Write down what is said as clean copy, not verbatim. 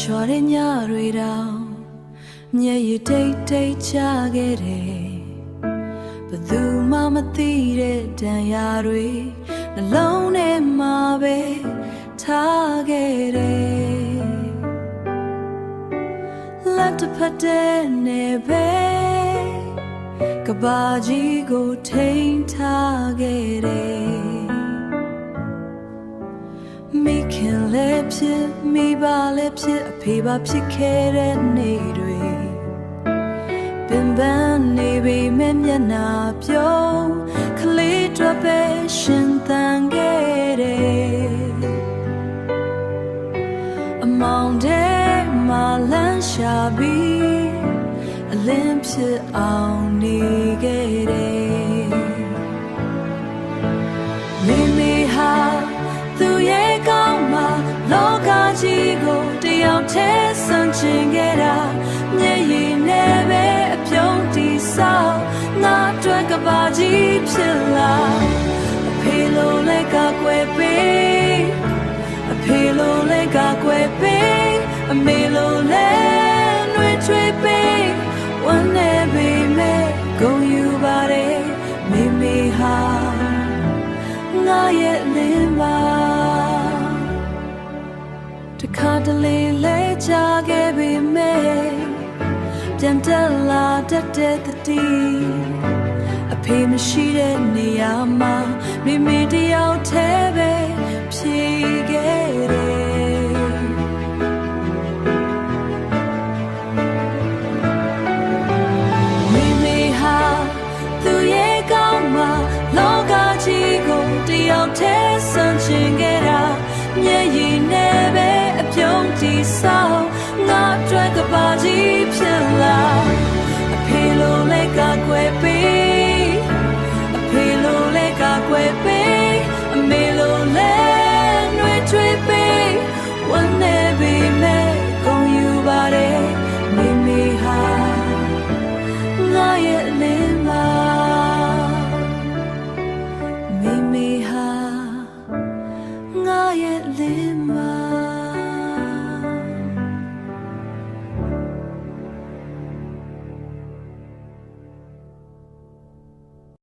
ရွှာတဲ့ညတွေတောင်မျက်ရည်တိတ်တိတ်ချခဲ့တယ်ဘယ်သူမှမသိတဲ့တန်ရာတွေနှလုံးထဲမှာပဲထားခဲ့တယ်လက်တစ်ဖက်တည်းနဲ့ပဲကဘာကြီးကိုထိန်းထားခဲ့တယ်မိခင်လည်းဖြစ်မိဘလည်းဖြစ်အဖေပါဖြစ်ခဲ့တဲ့နေ့တွေပင်ပန်းနေပေမဲ့မျက်နှာပြုံးကလေးတွေပဲရှင်သန်ခဲ့တယ်အမောင်တဲမှာလမ်းရှာပြီးအလင်းဖြစ်အောင်နေခဲ့တယ်မိမိဟာသူရဲ့ကောင်းမှာလောကကြီးကိုတယောက်တည်းဆန့်ကျင်ခဲ့တာမျက်ရည်နဲ့ပဲအပြုံးတီဆောက်ငါအတွက်ကဘာကြီးဖြစ်လာအဖေလိုလဲကကွယ်ပေးအဖေလိုလဲကကွယ်ပေးအမေလိုလဲနှွေးထွေးပေးဝမ်းနေပေမဲ့ဂုဏ်ယူပါတယ်မိမိဟာငါရဲ့လင်းပါတခါတလေလဲကြခဲ့ပေမဲ့ပြန်တက်လာတတ်တဲ့တတိအဖေမရှိတဲ့နေရာမှာမိမိတယောက်တည်းပဲဖြေခဲ့တယ်မိမိဟာသူရဲ့ကောင်းမှာလောကကြီးကိုတယောက်တည်းဆန့်ကျင်ခဲ့တာမျက်ရည်နဲ့ပဲအပြုံးတီဆောက်ငါအတွက်ကဘာကြီးဖြစ်လာအဖေလိုလဲကကွယ်ပေးအဖေလိုလဲကကွယ်ပေးအမေလိုလဲနှွေးထွေးပေးဝမ်းနေပေမဲ့ဂုဏ်ယူပါတယ်မိမိဟာငါရဲ့လင်းပါမိမိဟာငါရဲ့လင်း